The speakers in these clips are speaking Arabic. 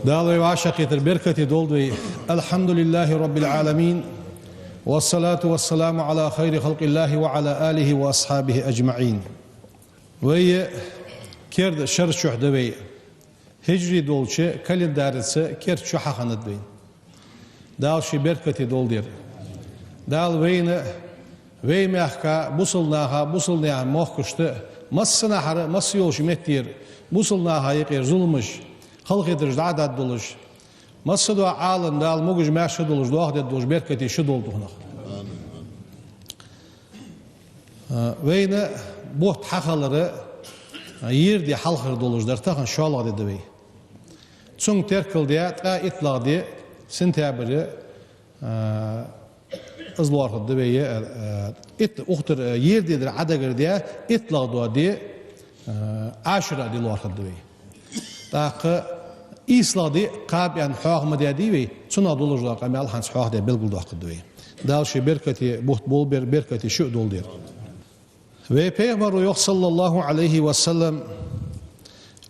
دالوي وعشقية البركة دولدوي الحمد لله رب العالمين والصلاة والسلام على خير خلق الله وعلى آله وأصحابه أجمعين. وي كيرد شر شحدوي هجري دولشة كل دارسة كيرد شحا خندوي دال شي بركة دولدير دال وي ميحكا بوصلناها موخشت مصنا حر مصيوش متير بوصلناها يقير ظلمش خلق يدرج عدد دولش مصدوا عالم دال موجج ماشي دولش دوخ دولش بركة شدول دهنا وين بوت حخلره يردي حلخر دولش در تخن شالغ دي تسون تركل دي تا اطلاق دي سنتابر ازلوار دي اختر يردي در عدغر دي اطلاق دو دي 10 دي لوار دي تاق إسلادي قاب يعني حاق مديدي تنا دولج داق أمال هنس حاق ده بلغل داق دوي دالش بركتي بوت بول بركتي شو دول دير وبيغمر صلى الله عليه وسلم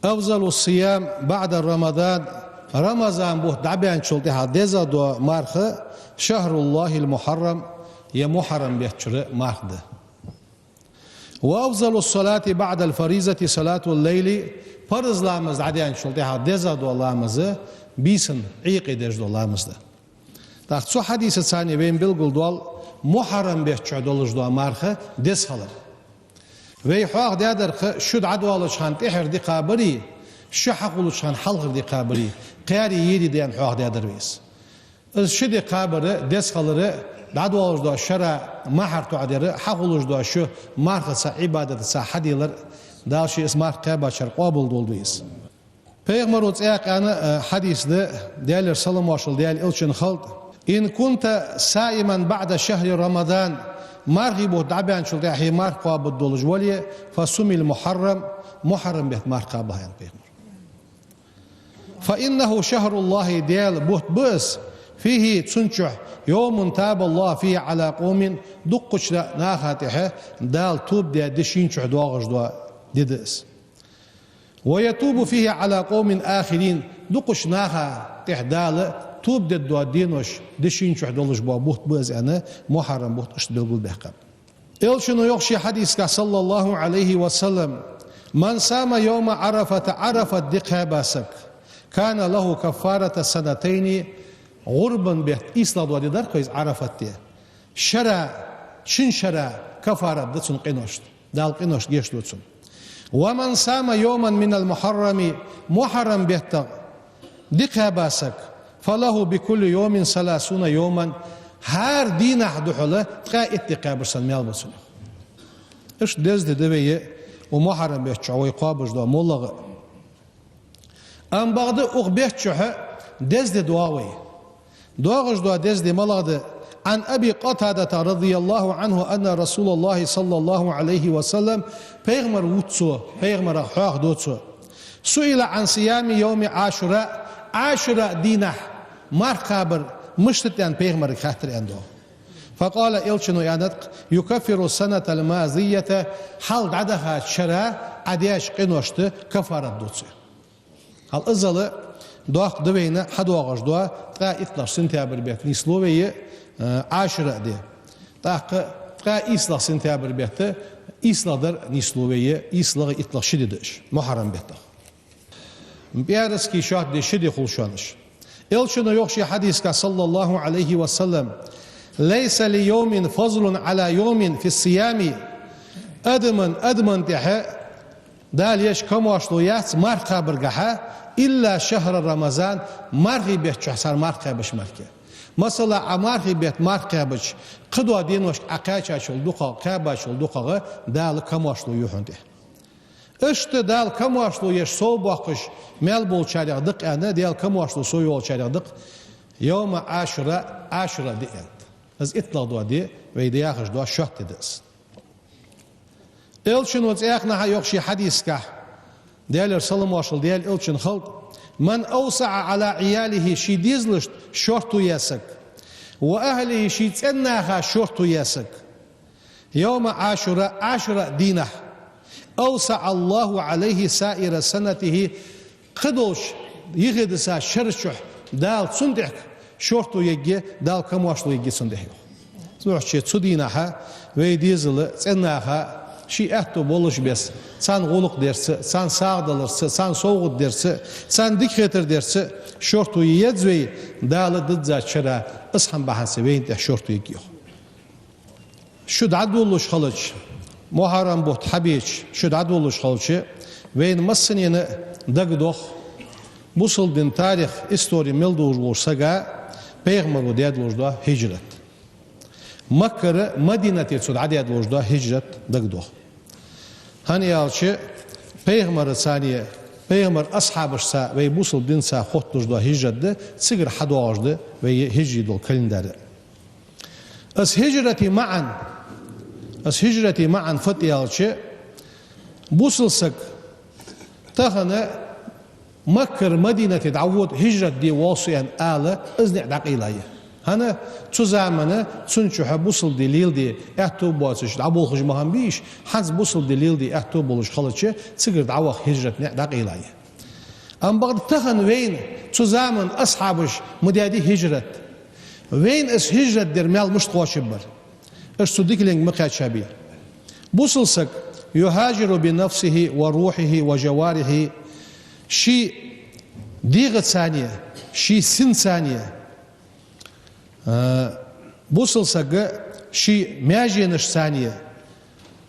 أفضل الصيام بعد رمضان بوت دعبان شلتها دزا دو مارخ شهر الله المحرم يا محرم بيحشر مارخ ده وأفضل الصلاة بعد الفريضة صلاة الليل فرض لامز عديان شلتها دزا دو لامز بيسن عيق دج دو لامز ده تاخ سو حديث ثاني بين بلغل دول محرم بيحشر دولج دو مارخ دز خلر وي حاق دادر شد عدوالش خان تحر دي قابري شو حقولش خان حلغر دي قابري قياري يدي ديان حاق دادر ويس شد قابر دز خلر عدوالش دو شرع محر تعدر حقولش دو شو مارخ سا عبادة سا حديلر داشي اسمار قابا شر قابل دولدويس Peygamberimiz ana hadisde değerli salam başıl değerli ilçin halk in kunta saiman ba'da şehri Ramazan marhibu daban şul dahi marqa bidoluj wali fasumil muharram bet marqa bayan peygamber fa innahu şehrullahi değerli buht bus fihi tsunchuh yawmun taballahu fihi ala qawmin duqquşla nahatiha dal tub de dişinchuh doğaj doğa dedis ويتوب فيه على قوم آخرين دقش ناها تحدال توب ددو دينوش دشين شو حدولش بوت باز أنا محرم بوت أشت بالقول بحقب إلشنو يخشي حديث صلى الله عليه وسلم من سام يوم عرفة دقها باسك كان له كفارة سنتين غربا بيت إسلاد ودي دار كويس عرفت دي شرا كفارة دتسون قينوشت دال قينوشت جيش دوتسون ومن سام يوما من المحرم محرم بيتا دقها باسك فله بكل يوم 30 يوما هار دين حدحله تقا اتقا برسن ميال بسنه ايش دز دبيه ومحرم بيتشا ويقابج دو مولغ ام بعد اوغ بيتشا دز دواوي دوغج دو دز ملغد عن أبي قتادة رضي الله عنه أن رسول الله صلى الله عليه وسلم پیغمبر وتسو پیغمبر حق دوتسو سئل عن صيام يوم عاشوراء دينه مرقابر مشتتن پیغمبر خاطر اندو فقال إلشنو يانت يكفر السنة الماضية حال عدها شرا عدياش قنوشت كفارة دوتسو هل ازل دوق دوينه حدوغش دوا تقا إطلاق سنتابر بيت نسلوية 10 دي تقا إصلاح سنتابر بيت إصلاح نسلوية إصلاح إطلاق شديدش محرم بيت بيارسكي شاهد دي شدي خلشانش إلشنو يخشي حديثك صلى الله عليه وسلم ليس ليوم فضل على يوم في الصيام أدمن تحا دال يش كمواشلو ياتس مرقا برقها إلا شهر رمضان مرقي بيت شحصار مرقا بش مرقا مثلا عمارخي بيت مرقا بش قدوا دينوش أقاچا شلدوقا قابا شلدوقا دال كمواشلو يوحنده اشت دال كمواشلو يش سو باقش مال بول شاريق أنا دال كمواشلو سو يول شاريق يوم عاشوراء دي أنت از إطلاق دوا دي ويدياخش دوا شهت دس Elçin o eknaha yok şi hadiska. Değerler salam başıl değer elçin halk. Man awsa'a ala iyalihi şi dizlisht şortu yasak. Ve ahlihi şi tsennaha şortu yasak. Yevme aşura dinah. Awsa'a Allahu aleyhi saire senetihi qıdoş yığıdısa şerşuh dal sundih şortu yegi dal kamuaşlu yegi sundih. Zuhçe tsudinaha ve dizli tsennaha şi ehtu boluş bes. San goluk dersi, san sağdalırsı, san soğud dersi, san dikhetir dersi şortu yedzveyi dalı dıdza çıra ısham bahası ve inte şortu yegi. Şu daduluş halıç Muharram bot habiç şu daduluş halıçı ve masniyeni dagdoh Musul din tarih istori milduş bolsaga Peygamber deyaduluşda hicret. Makkara Madinete tsud adiyaduluşda hicret dagdoh. Hani yalçı Peygamber saniye Peygamber ashabışsa ve Musul din sa xotduşda hicretde sigir hadoğuşdu ve hicridul kalenderi. As hicreti ma'an fat yalçı Musulsak tahana Makkar Madinete davud hicret diye wasiyen ağlı izni daqilayı. Hani şu zamanı çünkü busul delil diye ehtu boğazış davul hujmahan bir iş hans busul delil diye ehtu buluş halıçı sigir davak hicret ne daqilayı. Ama bağdı tahan veyn şu zaman ashabış müdadi hicret. Veyn es hicret der mel müştqoşib var. Es sudikling mıkaçabi. Busulsak yuhaciru bi nafsihi ve ruhihi ve cevarihi شي ديغة ثانية شي سن ثانية بوصل سجى شي ماجينش ثانية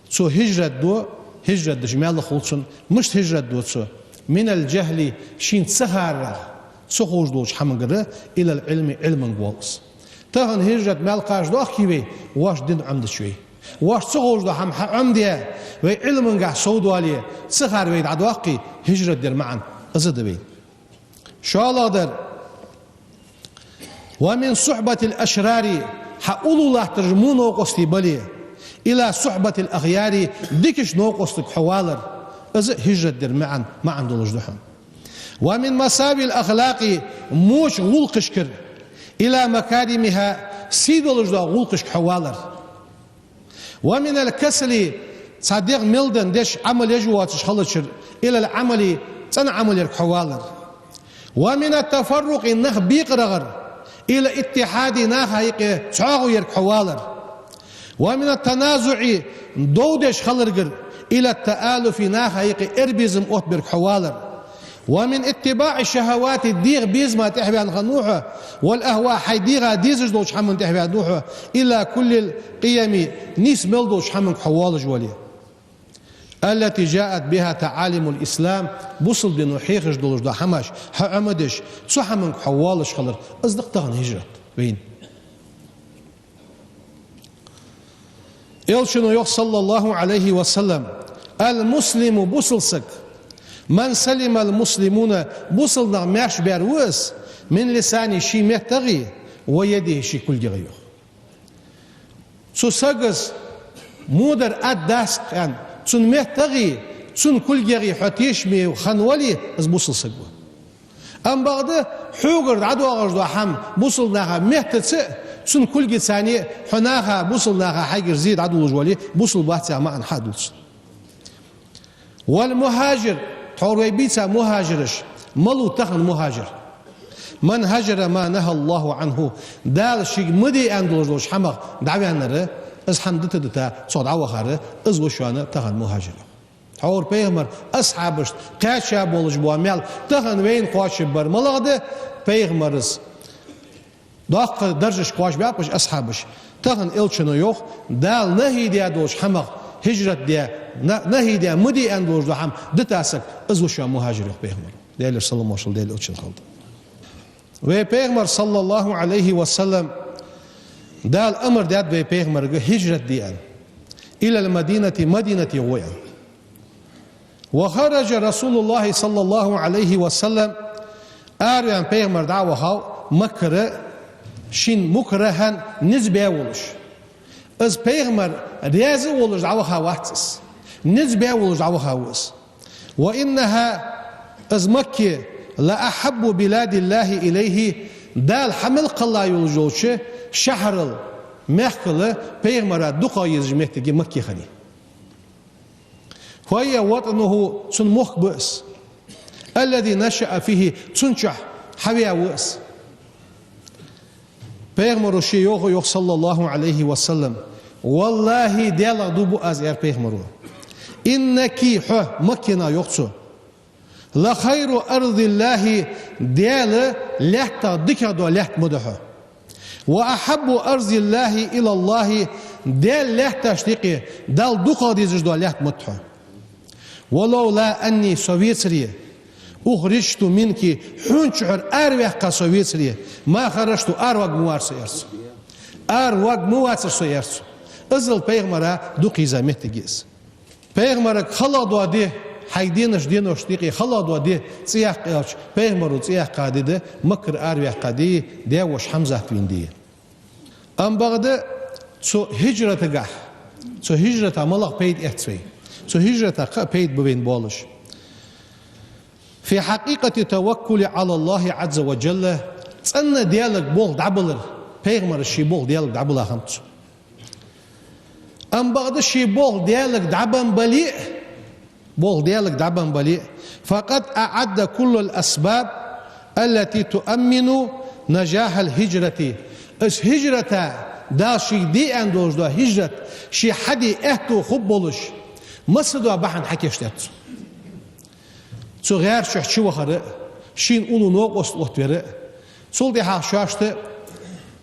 سو هجرة دو هجرة دجمال خلصن مش هجرة دو سو من الجهل شين سهر سخوج دوش حمقرة إلى العلم علم قوالس تهن هجرة مال قاش دو أخيبي واش دين عمد شوي واش سخوج دو حم عمدية وعلم قاح سودو عليه سهر ويد عدو أخي هجرة دير معا أزد بي شو الله در ومن صحبة الأشرار حقول الله ترجمون وقستي بلي إلى صحبة الأغيار ديكش نوقستك حوالر أزد هجرة دير معا دولج دحم ومن مساوي الأخلاق موش غلقشكر إلى مكارمها سيدولج دا غلقشك حوالر ومن الكسل صديق ميلدن ديش عمل يجواتش خلشر إلى العمل تنا عمل يركحوالر ومن التفرق نخ بيقرغر إلى اتحاد نخ هيك تعاغو يركحوالر ومن التنازع دودش خلرجر إلى التآلف نخ هيك إربيزم أوت بركحوالر ومن اتباع الشهوات الديغ بيزما تحبي عن غنوحه والأهواء حيديغا ديزج دوش حمن تحبي عن نوحه إلى كل القيم نيس ملدوش حمن حوالج وليه التي جاءت بها تعاليم الإسلام بوصل دينو حيخش دولش دا حماش حعمدش تسو حمن حوالش خلر أصدق تغن هجرت وين إلشنو يخ صلى الله عليه وسلم المسلم بوصلسك من سلم المسلمون بوصلنا ماش بيروس من لساني شي مهتغي ويده شي كل جغيو سو ساقز مودر أداسك يعني تون مهتغي تون كل جري حتيشمي وخنولي از بوصل سجوا أم بعد حوجر عدو أغرض حم بوصلناها مهتت تون كل جي ثانية حناها بوصلناها حاجر زيد عدو جوالي بوصل بحثها مع حدوث والمهاجر حوروي بيتا مهاجرش ملو تخن مهاجر من هاجر ما نهى الله عنه دال شيء مدي أندلوش حمق دعوي عنه از حمدت دتا صد عوخاره از وشانه تهن مهاجر حور پیغمبر اصحابش قاشا بولج بوامل تهن وين قاش بر ملغده پیغمبرز داق درجش قاش بيابش اصحابش تهن الچنو يوخ دال نهي ديا دوش حمق هجرت ديا نهي ديا مدي اندوش دو حم دتاسك از وشان مهاجر پیغمبر ديال صلى الله عليه وسلم ديال الچن خالد و پیغمبر صلى الله عليه وسلم دال أمر داد بي پیغمبر هجرت ديان إلى المدينة مدينة غويا وخرج رسول الله صلى الله عليه وسلم آريان پیغمبر دعوة هاو مكره شين مكرهن نزبه ولش از پیغمبر ريازي ولش دعوة هاو واتس نزبع ولج عوهاوس وإنها از مكة لأحب بلاد الله إليه دال حمل قلا يولجوش شهر المحكلة بيغمرا دقا يزجمتك مكة خني وهي وطنه سن مخبئس الذي نشأ فيه تنشح حبيا وس بيغمرو شيوخ صلى الله عليه وسلم والله ديالا دوبو از بيغمرو إنك مكنا يقصو لخير أرض الله ديال لحتا دكادو لحت مدحو وأحب أرض الله إلى الله ديال لحتا شتيقي دال دوكا ديزجدو لحت مدحو ولولا أني سوفيتري أخرجت منك حنشعر أروح سوفيتري ما خرجت أروق موارس يرسو أروق موارس يرسو أزل بيغمرا دوكي زامت جيس بيغمرا خلادو دي حيدينش دينوش ديقي خلادو دي تسيح قياش بيغمرو تسيح قادي دي مكر أروح قادي ديوش حمزة توين دي أم بغدا سو هجرة قح سو هجرة ملق بيد احتسوي سو هجرة بيد ببين بولش في حقيقة توكل على الله عز وجل تسنى ديالك بول دعبلر بيغمر الشي بول ديالك دعبلا خمس أم بعد الشي بول ديالك دعبان بليء بول ديالك دعبان بليء فقد أعد كل الأسباب التي تؤمن نجاح الهجرة اس هجرة دا شي دي اندوش دا هجرة شي حدي اهتو خب بولش مصدوا بحن حكيشتات سو غير شو وخره شين اولو نوق وسط وره سول دي ها شاشته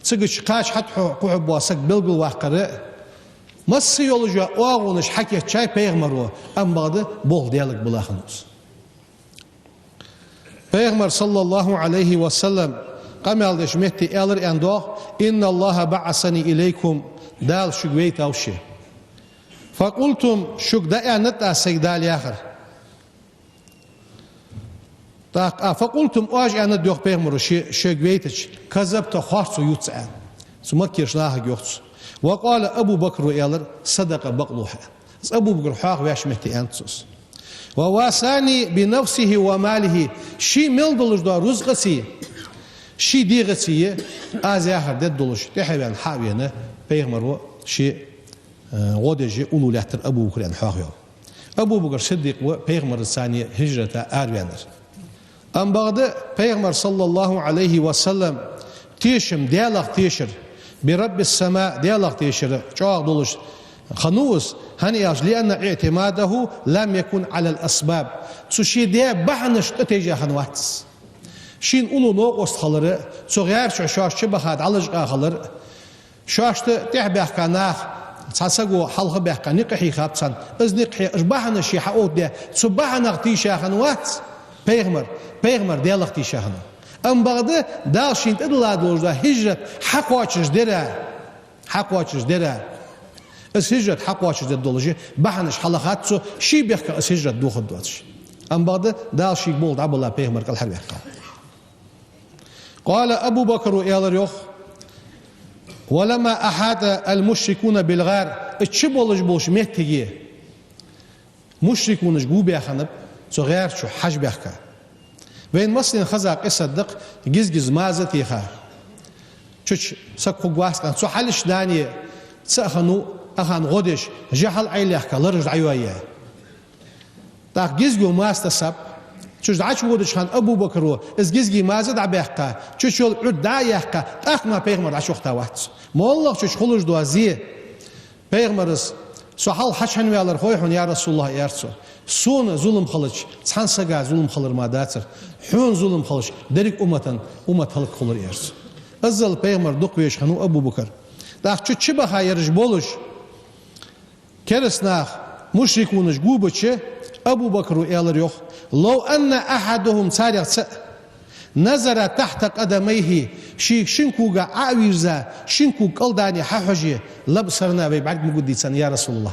تسقش قاش حد قوب واسق بلبل واقره مس يولجا اوغونش حكي چاي بيغمرو ام بعد بول ديالك بلاخنوس بيغمر صلى الله عليه وسلم قامل دشمتي الر اندو ان الله بعثني اليكم دال شغويت اوشي فقلتم شغدا انت سيدال اخر فقلتم اج انا دوخ بيغمر شغويتش كذبت خاصو يوتسان سمكيش لاه يوتس وقال ابو بكر يالر صدق بقلوها ابو بكر حاق واشمتي انتس وواساني بنفسه وماله شي ملدلج دا رزقسي شي ديغسي از اخر ددلش تحبن حاوينه بيغمر شي غودجي اولولاتر ابو بكر ان حاق ابو بكر صديق وبيغمر الثاني هجرة اروانر ام بعد بيغمر صلى الله عليه وسلم تيشم ديالق تيشر برب السماء ديالق تيشر جاق دولش خنوس هنياش لأن اعتماده لم يكن على الأسباب تشي دي بحنش تتجاه خنواتس شين اولو نوق استخلر صغير شاش بخاد علج اخلر شاش تحبح كناخ تسقو حلقه بحق نقحي خابسان از نقحي اشبحنا شي حقود دي صبحنا اغتيشا خنوات بيغمر ديالق تيشاخنا ام بعد داشين ادلا دوجدا هجرة حق واتش درا اس هجرة حق واتش دولجي بحنش حلقات شي بيحكى اس هجرة دوخد دواتش ام بعد داشي بولد عبد الله بيغمر قال حق قال ابو بكر يا الريوخ ولما احاط المشركون بالغار اتشبولج بوش مهتجي مشركون جو بيخنب سو غير شو حج بيحكى بين مصر خزاق يصدق جز مازتي خا تش سكو غواسكان سو حلش داني سخنو اخان غودش جهل عيلك لرج عيويه تاع جزجو ماستسب تش دعش غودش خان ابو بكر از جزجي مازد عبيحكا تش يول عدا يحكا اخما بيغمر عشوخ تاوات والله تش خلوج دوازي بيغمرس سو حال حشن ويالر خويحون يا رسول الله يرسو سون ظلم خلج سانسغا ظلم خلر ما داتر حون ظلم خلج درك امت خلق خلر يرسو ازل بيغمر دقويش خنو ابو بكر داخ تش بها يرج بولش كرسناخ مشركونش جوبتش ابو بكر يالر يوخ لو ان احدهم سارق نظر تحت قدميه شنكوغا عاويزا شنكو قلداني ححجي لبصرنا بعد مقدي سن يا رسول الله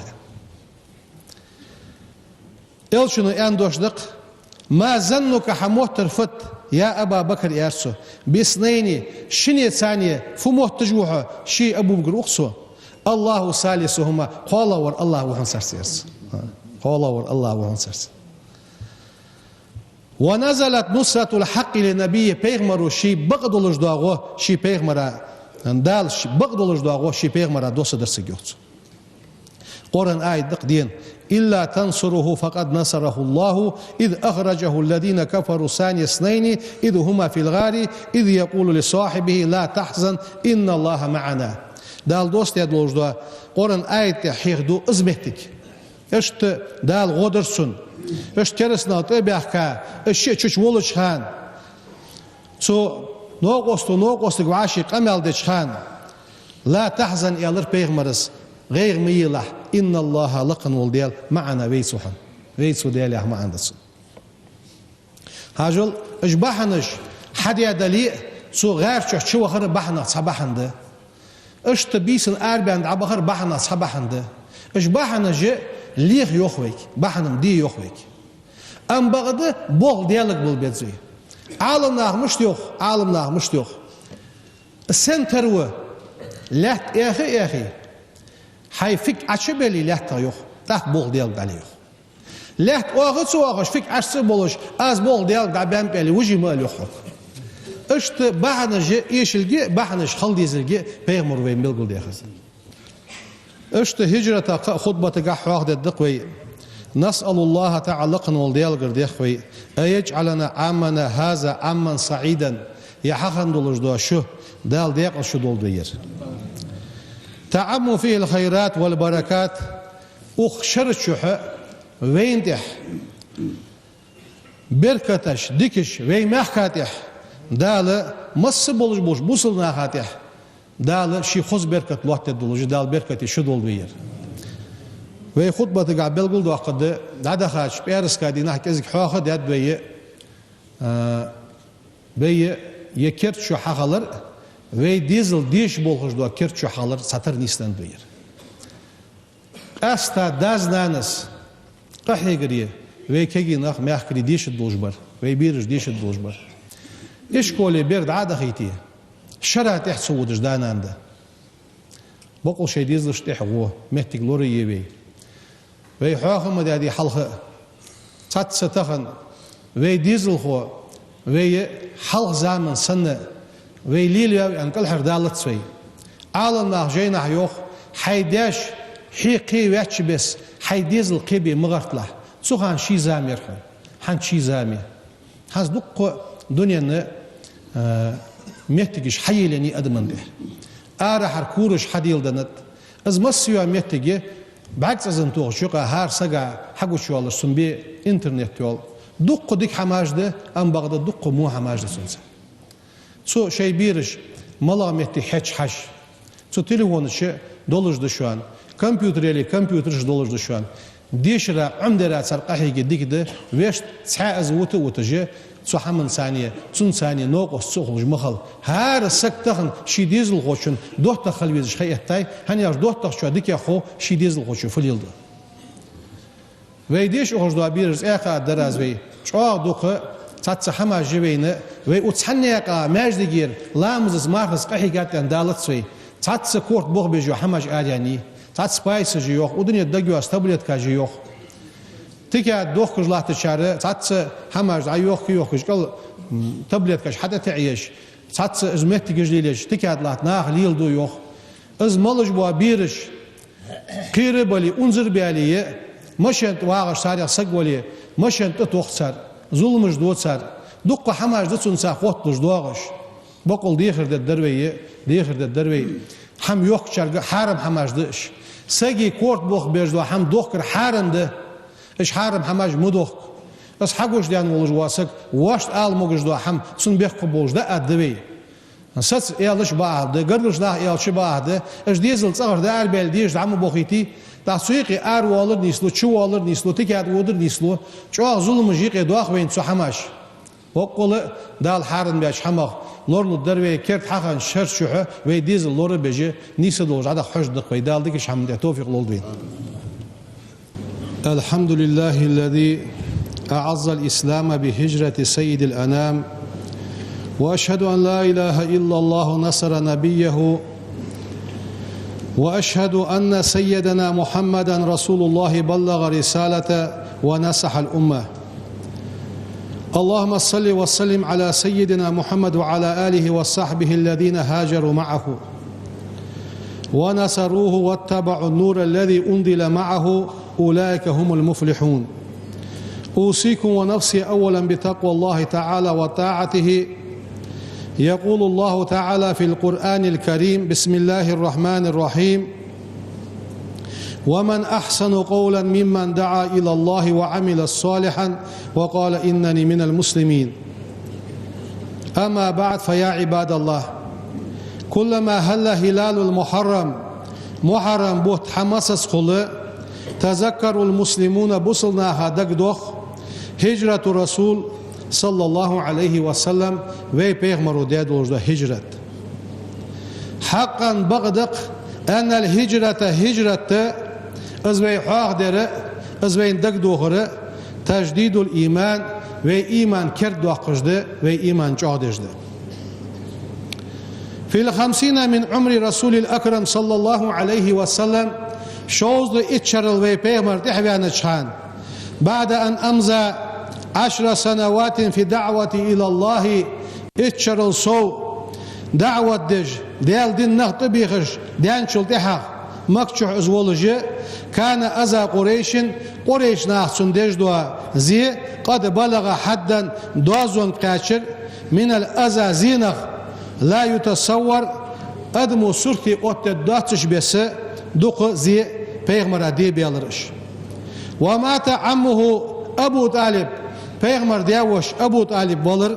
يلشنو اندوشدق ما ظنك حموت ترفت يا ابا بكر يارسو بسنيني شني ثانيه فموت تجوها شي ابو بكر اقصو الله ثالثهما قال ور الله وحن سرسيرس قولور الله وانسرس ونزلت نصرة الحق لنبي بيغمر شي بغدولش داغو شي بيغمر دال بغدولش داغو شي بيغمر دوس درس جوت قرآن آية دقدين إلا تنصره فقد نصره الله إذ أخرجه الذين كفروا ثاني اثنين إذ هما في الغار إذ يقول لصاحبه لا تحزن إن الله معنا دال دوست يدلوش دا قرآن آية حيخدو ازمهتك اشت دال غودرسون اشت كرسنا طبيعك اشت چوش ولش خان سو نوقوستو وعاشي قمال ديش خان لا تحزن يالر بيغمرس غير ميلة إن الله لقن والديال معنا ويسوحن ويسو ديال معنا دسون هاجل اجباحنش حد يدلي سو غير شو خر بحنا صباحنده اشت بيسن اربعند عبخر بحنا صباحنده اجباحنج ليخ يخويك بحنم دي يخويك ام بغد بول ديالك بول بيتزي عالم مش يوخ السنترو لات اخي حي فيك عشبلي لات يوخ تاخ بول ديالك عليه لات اوغش فيك عشس بولش از بول ديالك دا بام بيلي وجي مال يخوك اشت بحنج يشلجي بحنج خلديزلجي بيغمر وين بيلقول دي خزن اشت هجرة خطبة قح واخد الدقوي نسأل الله تعالى قن والديال قرديخوي أيجعلنا عامنا هذا عاما سعيدا يحقن دولج دو شو دال ديق شو دول دير تعموا فيه الخيرات والبركات أخشرت شوح وين تح بركتش ديكش وين محكاتح دال مص بولج بوش بوصلنا خاتح دال شي خوز بركت لوحت دولج دال بركتي شو دول دير وي خطبة قابل قول دو قد دادا خاش بيرس كادي نحكي ازك حوخة داد بي يكرت شو حخلر وي ديزل ديش بولخش دو كرت شو حخلر ساتر نيستان بير استا داز نانس قحي قريه وي كيجي ناخ ميحكري ديش الدوجبر وي بيرش ديش الدوجبر ايش كولي بيرد عادا خيتيه شرع تحت دان عنده بقول شي ديزل شتحقوه مهتك لوري يبي وي حاخم دادي حلقه تات ستخن وي ديزل خو وي حلق زمن سنه وي ليليا ان كل حردالت سوي عالنا جينا يوخ حيداش حقي واتش بس حي ديزل قبي مغرطله سوخان شي زامير حن شي زامي حاز دق دنيا مهتكش حيلني ادمن به ارا حركورش حديل دنت از مسيو مهتكي بعكس ازن توغ شوقا هار سقا حقو شوال سنبي انترنت يول دق ديك حماجده ام بغدا دق مو حماجده سنسا سو شي بيرش ملا مهتي حش سو تليفونش دولجده şu an كمبيوترش دولجده şu an ديشرا عمدرا سرقحي ديكده ويش تسعة از وتجي سو حمن ثانية سن ثانية نوقف سوخج مخل هار سكتخن شي ديزل خوشن دوت خلويز خيتاي هنياش دوت شو ديك خو شي ديزل خوشو فليلد ويديش اوج دو بيرز اخا دراز وي چوا دوخ تاتس حما جوينه وي وتحنيقا ماجدير لامز مارخس قحيقاتن دالت سوي تاتس كورت بوغ بيجو حماج ادياني تاتس بايس جيوخ ودنيا دغيو استابليت كاجيوخ تيكا دوخ كجلات تشاره تاتس حماج ايوخ يوخ قال تابليت كاش حتى تعيش تاتس ازمت تجليلش تيكا دلات ناخ ليل دو يوخ از مالج بو بيرش قيربلي انظر باليه مشنت واغش ساري سقولي مشنت توخسر ظلمش دوتسر دق حماج دتسنسا خوتلش دوغش بقول ديخر الدروي هم يوخ شرق حارم حماج دش ساقي كورت بوخ بيجدو هم دوخر حارم ده اش حارم حماج مدوخ بس حقوش ديان ولج واسق واشت آل موجدو هم سن بيخ قبوش ده ادوي سس يالش بعد قرلش ده يالش بعد اش ديزل صغر ده اربل ديش عم بوخيتي تسويقي ار والر نيسلو چو والر نيسلو تيكات ودر نيسلو چو ظلم جيق دوخ وين سو حماش وقول دال حارن باش حمق لورن الدروي كرت حقن شر شوحه وي ديزل لور بيجي نيسدوج عدا حج دق وي دال ديكش حمد توفيق لولدين الحمد لله الذي أعز الإسلام بهجرة سيد الأنام وأشهد أن لا إله إلا الله نصر نبيه وأشهد أن سيدنا محمدا رسول الله بلغ رسالة ونصح الأمة. اللهم صل وسلم على سيدنا محمد وعلى آله وصحبه الذين هاجروا معه ونصروه واتبعوا النور الذي أنزل معه، أولئك هم المفلحون. أوصيكم ونفسي أولا بتقوى الله تعالى وطاعته. يقول الله تعالى في القرآن الكريم: بسم الله الرحمن الرحيم: ومن أحسن قولا ممن دعا إلى الله وعمل صالحا وقال إنني من المسلمين. أما بعد، فيا عباد الله، كلما هل هلال المحرم بوت حماسس خلق تذكروا المسلمون بصلنا هدك دوخ هجرة الرسول صلى الله عليه وسلم ve Peygamber dediği hicret. Hakkan bagdık enel hicrete hicrette özvey hağdere özveyin dak doğru tecdidul iman ve iman kert doğuşdu ve iman çoğdejdi. Fil 50 min umri Resulil Ekrem sallallahu aleyhi ve sellem şozdu içeril ve Peygamber dehvene çan. Ba'da en amza 10 سنوات في دعوتي إلى الله اتشرل سو دعوة دج ديال دين نغط بيخش ديان شلتها مكشح ازولجي كان أذى قريش ناحسن دج دوا زي قد بلغ حدا دوازون قاشر من الأذى زينغ لا يتصور أدمو سرتي أوت داتش بس دوق زي بيغمر دي بيالرش. ومات عمه أبو طالب Peygamber diyavuş Ebu Talib bolur.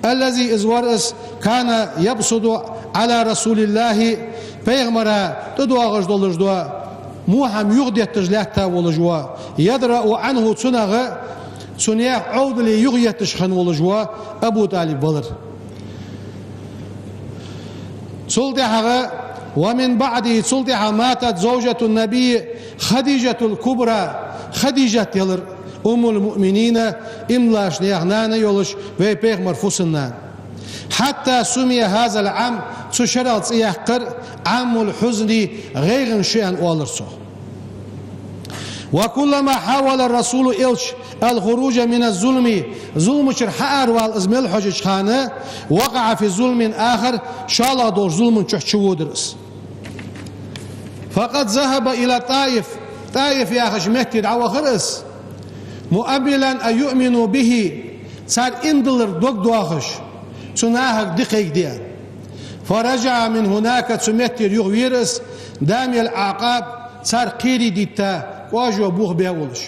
Ellezî izvarız kana yabsudu ala Resulillahi. Peygamber'e duağış dolujdu. Muham yuğdiyettiğlekte olujdu. Yadra'u anhu sunağı suniyah avdili yuğdiyettiğen olujdu. Ebu Talib bolur. Sultihağı ve min ba'di sultiha matat zawjatun nebi Hadicetul Kubra. Hadicat yılır. Umul müminine imlaş niyahnane yoluş ve Peygamber fusundan. Hatta sumiye hazel am tuşeral tsiyahkır amul huzni gayrin şeyen olursa. Ve kullama havala Resulü ilç el-huruca mine zulmi zulmüçür haar val izmel hocaj khanı vaka'a fi zulmin ahir şala doğru zulmün çöhçüvuduruz. Fakat zahaba ila Taif yahiş mehtid avahırız. مؤملا أن يؤمنوا به صار اندلر دوك دواخش سناهك دقيق ديان فرجع من هناك تمتر يغويرس دامي العقاب صار قيري ديتا واجو بوه بيولش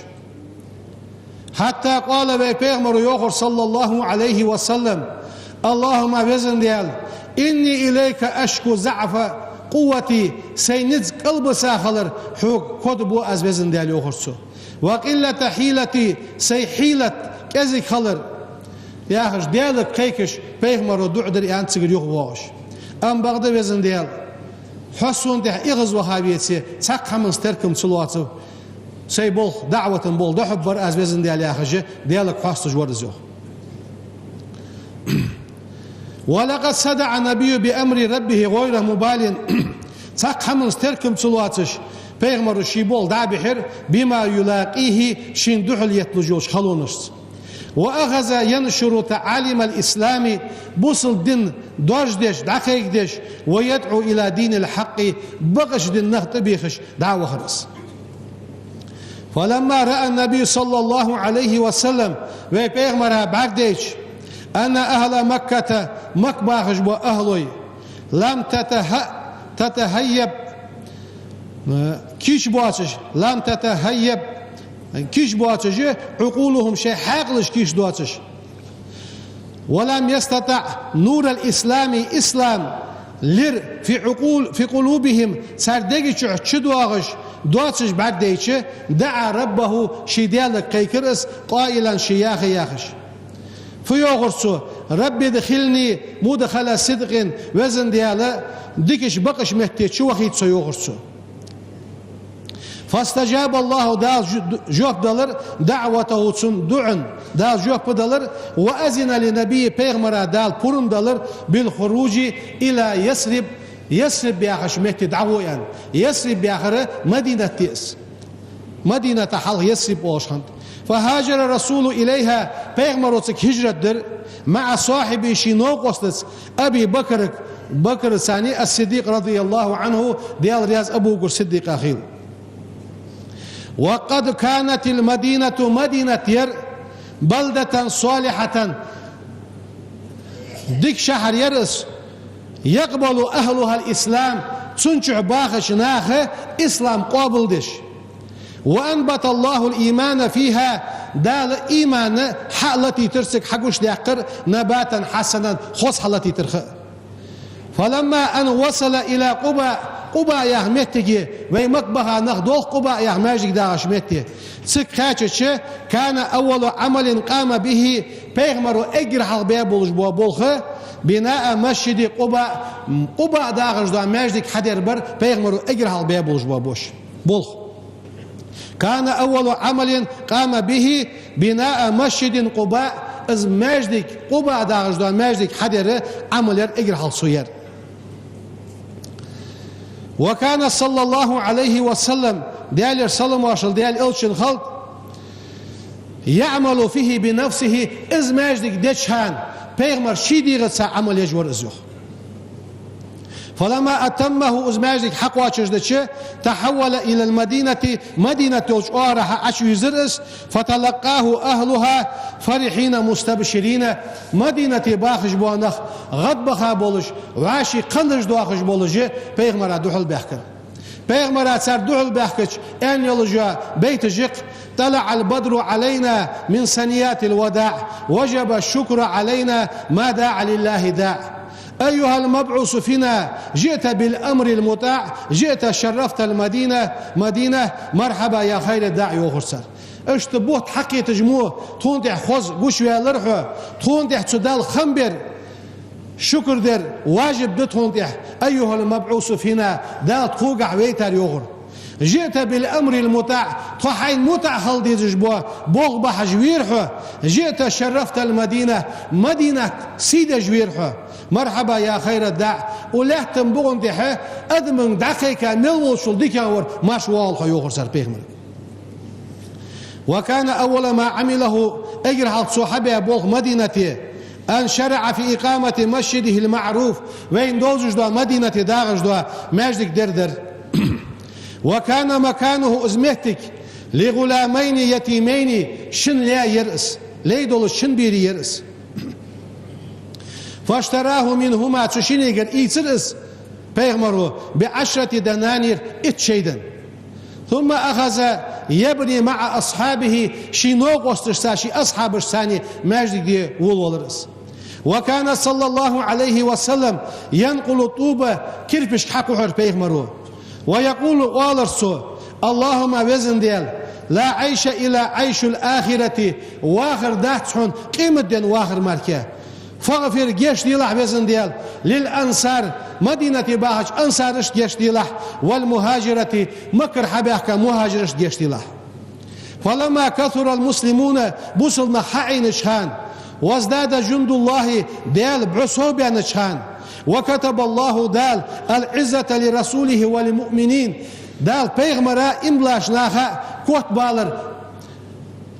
حتى قال بيغمر يوخر صلى الله عليه وسلم اللهم بزن ديال إني إليك أشكو ضعف قوتي سينز قلب ساخلر حوك كود بو از بزن ديال يوخرسو وقلة حيلتي سي حيلة كذي خلر يا أخي ديالك كيكش بيغمر ودعدر يانتسجر يغواش أم بغدا بزن ديال حسون ده إغز وهابيتي ساق خمس تركم صلواتو سي بول دعوة بول دحب بر از بزن ديال يا أخي ديالك حاست جوارزو. ولقد صدع النبي بأمر ربه غير مبال ساق خمس تركم صلواتش Peygamber şibol da bihir bima yulaqihi şin duhul yetlujoş halonus. Ve agaza yanşuru ta'alim al-islami busul din dojdeş daqiqdeş ve yed'u ila dinil haqqi baqış din nahta bihiş da'wa khalas. Falamma ra'a an-nabi sallallahu aleyhi ve sellem ve Peygamber'e bagdeş ana ahla Mekke'te makbahış bu ahloy lam tatahayyab كيش بواتش لم تتهيب كيش بواتش عقولهم شيء حاقلش كيش دواتش ولم يستطع نور الإسلام إسلام لر في قلوبهم سردقي تشدواغش دواتش بعد ديش دعا ربه شيدالك كيكرس قائلا شياخ ياخش فيوغرسو ربي دخلني مدخل صدق وزن دياله ديكش بقش مهتي شو وخيت سيوغرسو فاستجاب الله دال جواب دلر دعوته سن دعن دال جواب دلر وأذن لنبي پیغمبر دال پرن دلر بالخروج إلى يثرب يسرب بآخر مهت دعوة يسرب بآخر مدينة تيس مدينة حال يسرب أوشهند فهاجر الرسول إليها بيغمروتك هجرة در مع صاحبي شينوق وصلت أبي بكر الثاني الصديق رضي الله عنه ديال رياض أبو بكر الصديق أخيل وقد كانت المدينة مدينة ير بلدة صالحة ديك شهر يرس يقبل أهلها الإسلام تنشع باخش ناخ إسلام قابل دش وأنبت الله الإيمان فيها دال إيمان حالتي ترسك حقوش ليقر نباتا حسنا خص حالتي ترخ فلما أن وصل إلى قباء يهمتك ويمكبها نخدوه قباء يهماجك داغش متي تسك خاتش كان أول عمل قام به بيغمر أجر حال بيبولش بولخ بناء مسجد قباء داغش دا ماجدك حدير بر بيغمر أجر حال بيبولش بولخ كان أول عمل قام به بناء مسجد قباء از ماجدك قباء داغش دا ماجدك حدير عمل أجر حال سوير وكان صلى الله عليه وسلم ديال صلى واشل ديال إلشن خلق يعمل فيه بنفسه از ماجدك دشان بيغمر شيدي غتسا عمل يجور ازيوخ فلما أتمه از ماجدك حق واشجدش تحول إلى مدينة وشوارها عشو يزرس فتلقاه أهلها فرحين مستبشرين مدينة باخش بوانخ غضبخا بولش وعاشي قندش دواخش بولش بيغمر دوحل بيحكر بيغمر سر دوحل بيحكر ان يلجا بيت جق طلع البدر علينا من سنيات الوداع وجب الشكر علينا ما داع لله داع أيها المبعوث فينا جئت بالأمر المطاع جئت شرفت مدينة مرحبا يا خير الداعي وخرسر اشتبوت حقي تجموه تونتح خوز قشويا لرحو تونتح تدال خنبر شكر در واجب دتونتح أيها المبعوث فينا دال تخوقع ويتر يغر جئت بالأمر المطاع طحين مطاع خلدي جبوه بوغ بح جويرحو جئت شرفت مدينة سيدة جويرحو مرحبا يا خير الداع ولا تنبغن دحه أدمن دقيقة ملول شل ديكاور ماش والخ يوخر سر بيغمر وكان أول ما عمله أجرها صحابة بوغ مدينته أن شرع في إقامة مسجده المعروف وين دوزج دوا مدينة داغج دوا ماجدك دردر وكان مكانه أزمهتك لغلامين يتيمين شن لا يرأس ليدول شن بيري يرأس فاشتراه منهما تشينيغر إيترس بيغمره ب10 دنانير اتشيدن ثم أخذ يبني مع أصحابه شينوغ وسترساشي أصحاب الثاني ماجد دي ولولرس وكان صلى الله عليه وسلم ينقل طوبة كربش حقوحر بيغمره ويقول والرسو اللهم وزن ديال لا عيش إلى عيش الآخرة واخر داتحون قيمة دين واخر ماركة فاغفر جيش ديلح وزن ديال للأنصار مدينة باهج أنصارش جيش ديلح والمهاجرة مكر حبيحك مهاجرش جيش ديلح فلما كثر المسلمون بوصلنا حعين شهان وازداد جند الله ديال بعصوبة نشهان وكتب الله دال العزة لرسوله وللمؤمنين دال بيغمرا إملاش ناخا كوت بالر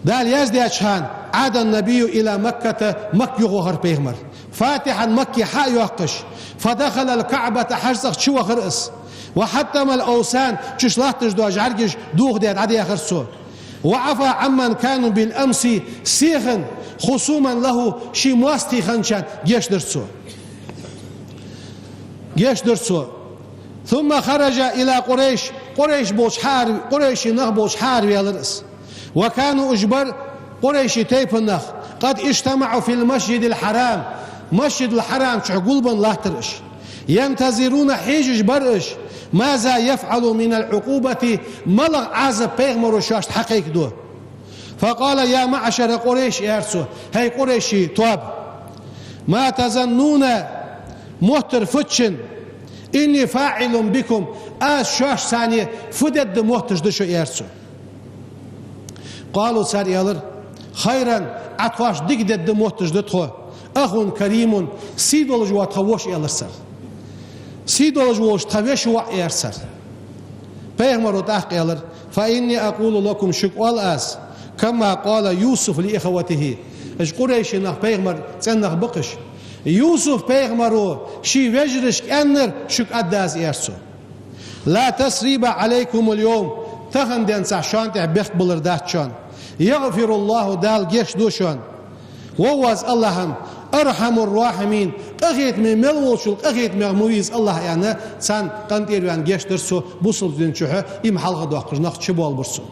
دال يزدي أشهان عاد النبي إلى مكة يغوهر بيغمر فاتحا مكي حا يوقش فدخل الكعبة حجزق شو خرقس وحتم الأوسان تشلحتش دو أجعرقش دوغ ديت عدي أخرسو وعفى عمن كانوا بالأمس سيخن خصوما له شي مواستي خنشان جيش درسو ثم خرج إلى قريش بوشحار قريش نخ بوشحار ويالرس وكانوا أجبر قريش تيب النخ قد اجتمعوا في المسجد الحرام مسجد الحرام شعقولبا لا ترش ينتظرون حيج برش ماذا يفعل من العقوبة ملغ عازب بيغمر وشاشت حقيق دو فقال يا معشر قريش يارسو هاي قريشي تواب ما تظنون مهتر فتشن إني فاعل بكم شاش ثانية فدد مهتش دشو يارسو قالوا سار يالر خيرا عطواش ديك دد مهتش دتخو أخ كريم سيدول جوا تخوش يالر سر سيدولج وش تبيش وإرسل بيغمر وتحقيلر فإني أقول لكم شكوال أس كما قال يوسف لإخوته إيش قريش نخ بيغمر تنخ بقش يوسف بيغمرو شي وجرش أنر شك أداز إرسو لا تسريب عليكم اليوم تخندن سعشان تعبخ بلرداتشان يغفر الله دال جيش دوشان وواز اللهم أرحم الراحمين أخيت من ملوشل أخيت من مويز الله يعني سان قنتير وان جيش درسو بوصل دين شوها إم حلقة دوقر نخ شبال برسو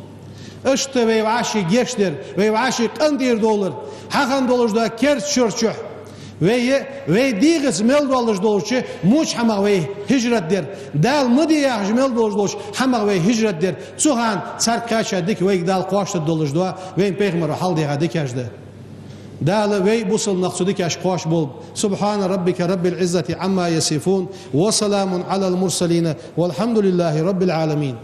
اشت ويوعاشي جيش در ويوعاشي قنتير دولار حقن دولار دا كرت شرشوح وي ديغس مل دولار دولش موش حما وي هجرت در دال مدياج مل دولار دولش حما وي هجرت در سوهان سركاشا ديك وي دال قواشت دولار دوا وين بيغمر حال ديغا ديكاج ده دال وي بوصل نقصدك أشقاش بول سبحان ربك رب العزة عما يصفون وسلام على المرسلين والحمد لله رب العالمين.